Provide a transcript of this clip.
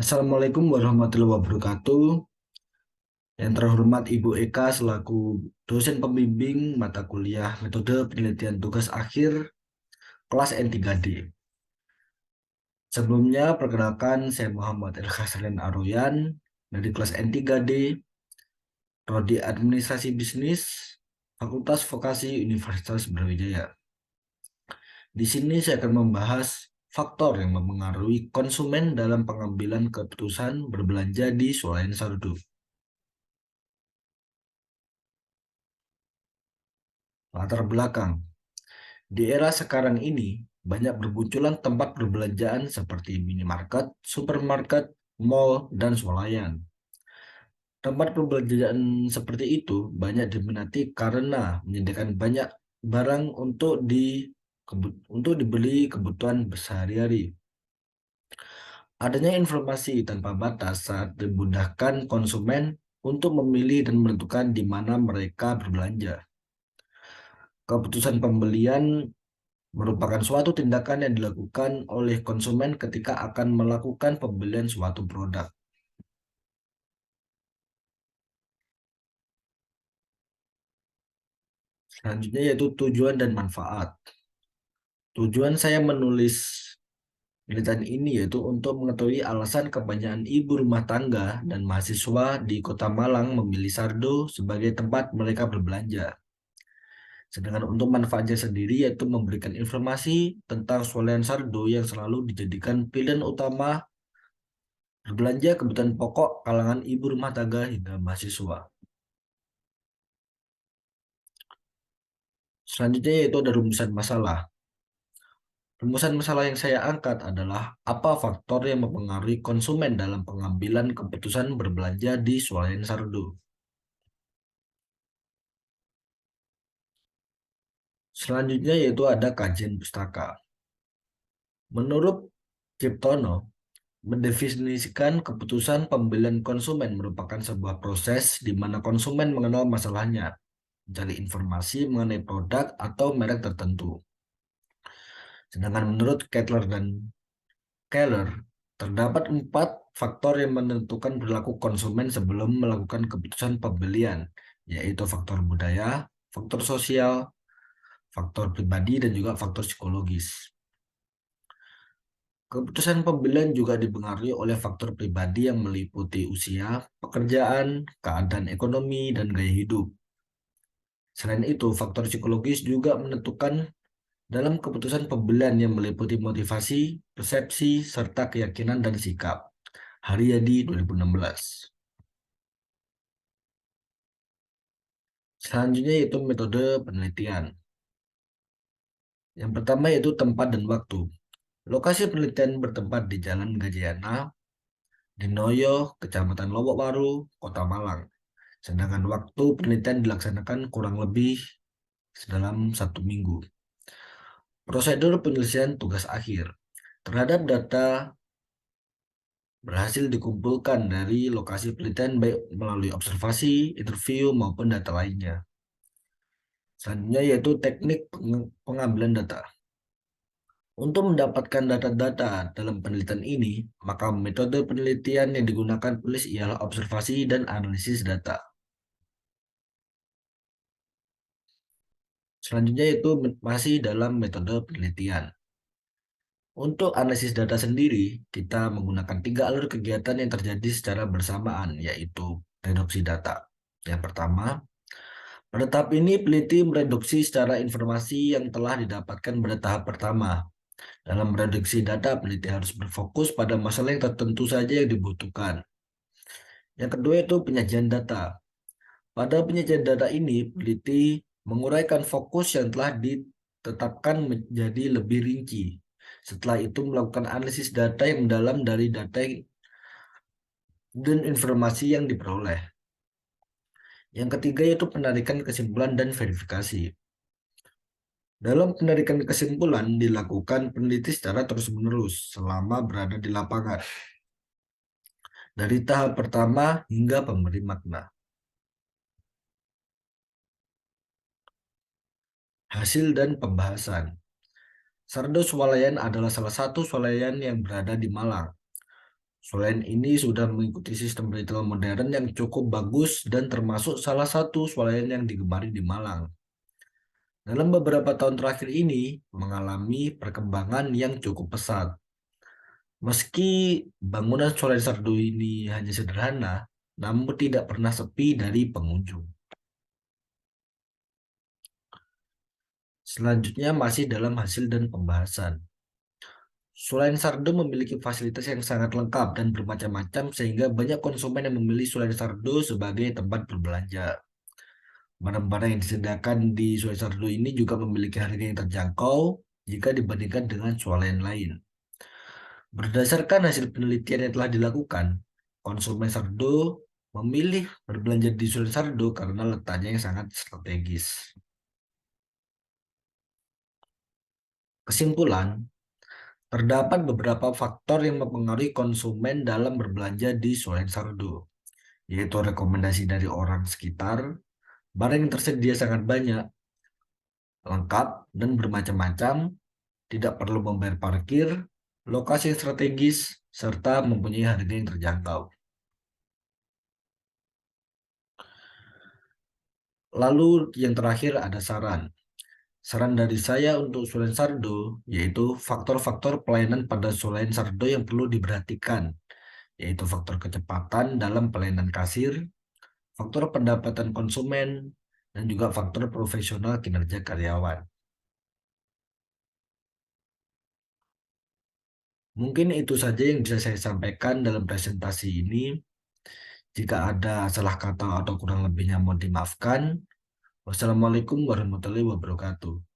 Assalamualaikum warahmatullahi wabarakatuh. Yang terhormat Ibu Eka selaku dosen pembimbing mata kuliah metode penelitian tugas akhir kelas N3D. Sebelumnya, perkenalkan saya Muhammad El Khasalen Aroyan dari kelas N3D, Prodi Administrasi Bisnis, Fakultas Vokasi Universitas Brawijaya. Di sini saya akan membahas faktor yang mempengaruhi konsumen dalam pengambilan keputusan berbelanja di swalayan sardu. Latar belakang. Di era sekarang ini, banyak bermunculan tempat perbelanjaan seperti minimarket, supermarket, mall, dan swalayan. Tempat perbelanjaan seperti itu banyak diminati karena menyediakan banyak barang untuk dibeli kebutuhan sehari-hari. Adanya informasi tanpa batas saat dimudahkan konsumen untuk memilih dan menentukan di mana mereka berbelanja. Keputusan pembelian merupakan suatu tindakan yang dilakukan oleh konsumen ketika akan melakukan pembelian suatu produk. Selanjutnya yaitu tujuan dan manfaat. Tujuan saya menulis penelitian ini yaitu untuk mengetahui alasan kebanyakan ibu rumah tangga dan mahasiswa di Kota Malang memilih Sardo sebagai tempat mereka berbelanja. Sedangkan untuk manfaatnya sendiri yaitu memberikan informasi tentang swalayan Sardo yang selalu dijadikan pilihan utama berbelanja kebutuhan pokok kalangan ibu rumah tangga hingga mahasiswa. Selanjutnya yaitu ada rumusan masalah. Rumusan masalah yang saya angkat adalah apa faktor yang mempengaruhi konsumen dalam pengambilan keputusan berbelanja di swalayan sardu. Selanjutnya yaitu ada kajian pustaka. Menurut Ciptono, mendefinisikan keputusan pembelian konsumen merupakan sebuah proses di mana konsumen mengenal masalahnya, mencari informasi mengenai produk atau merek tertentu. Sedangkan menurut Kettler dan Keller, terdapat 4 faktor yang menentukan perilaku konsumen sebelum melakukan keputusan pembelian, yaitu faktor budaya, faktor sosial, faktor pribadi, dan juga faktor psikologis. Keputusan pembelian juga dipengaruhi oleh faktor pribadi yang meliputi usia, pekerjaan, keadaan ekonomi, dan gaya hidup. Selain itu, faktor psikologis juga menentukan dalam keputusan pembelian yang meliputi motivasi, persepsi, serta keyakinan dan sikap. Haryadi 2016. Selanjutnya yaitu metode penelitian. Yang pertama yaitu tempat dan waktu. Lokasi penelitian bertempat di Jalan Gajayana, di Noyo, Kecamatan Lombok Baru, Kota Malang. Sedangkan waktu penelitian dilaksanakan kurang lebih dalam 1 minggu. Prosedur penyelesaian tugas akhir. Terhadap data berhasil dikumpulkan dari lokasi penelitian baik melalui observasi, interview, maupun data lainnya. Selanjutnya yaitu teknik pengambilan data. Untuk mendapatkan data-data dalam penelitian ini, maka metode penelitian yang digunakan penulis ialah observasi dan analisis data. Selanjutnya yaitu masih dalam metode penelitian. Untuk analisis data sendiri, kita menggunakan 3 alur kegiatan yang terjadi secara bersamaan, yaitu reduksi data. Yang pertama, pada tahap ini peneliti mereduksi secara informasi yang telah didapatkan pada tahap pertama. Dalam mereduksi data, peneliti harus berfokus pada masalah yang tertentu saja yang dibutuhkan. Yang kedua itu penyajian data. Pada penyajian data ini, peneliti menguraikan fokus yang telah ditetapkan menjadi lebih rinci. Setelah itu melakukan analisis data yang mendalam dari data dan informasi yang diperoleh. Yang ketiga yaitu penarikan kesimpulan dan verifikasi. Dalam penarikan kesimpulan dilakukan peneliti secara terus-menerus selama berada di lapangan. Dari tahap pertama hingga pemberi makna. Hasil dan pembahasan. Sardo Swalayan adalah salah satu swalayan yang berada di Malang. Selain ini sudah mengikuti sistem retail modern yang cukup bagus dan termasuk salah satu swalayan yang digemari di Malang. Dalam beberapa tahun terakhir ini mengalami perkembangan yang cukup pesat. Meski bangunan swalayan Sardo ini hanya sederhana, namun tidak pernah sepi dari pengunjung. Selanjutnya masih dalam hasil dan pembahasan. Sulayan Sardo memiliki fasilitas yang sangat lengkap dan bermacam-macam sehingga banyak konsumen yang memilih Sulayan Sardo sebagai tempat berbelanja. Barang-barang yang disediakan di Sulayan Sardo ini juga memiliki harga yang terjangkau jika dibandingkan dengan swalayan lain. Berdasarkan hasil penelitian yang telah dilakukan, konsumen Sardo memilih berbelanja di Sulayan Sardo karena letaknya yang sangat strategis. Kesimpulan, terdapat beberapa faktor yang mempengaruhi konsumen dalam berbelanja di Sulayan Sardo, yaitu rekomendasi dari orang sekitar, barang yang tersedia sangat banyak, lengkap, dan bermacam-macam, tidak perlu membayar parkir, lokasi yang strategis, serta mempunyai harga yang terjangkau. Lalu yang terakhir ada saran. Saran dari saya untuk Sulayan Sardo, yaitu faktor-faktor pelayanan pada Sulayan Sardo yang perlu diperhatikan, yaitu faktor kecepatan dalam pelayanan kasir, faktor pendapatan konsumen, dan juga faktor profesional kinerja karyawan. Mungkin itu saja yang bisa saya sampaikan dalam presentasi ini. Jika ada salah kata atau kurang lebihnya mohon dimaafkan. Wassalamualaikum warahmatullahi wabarakatuh.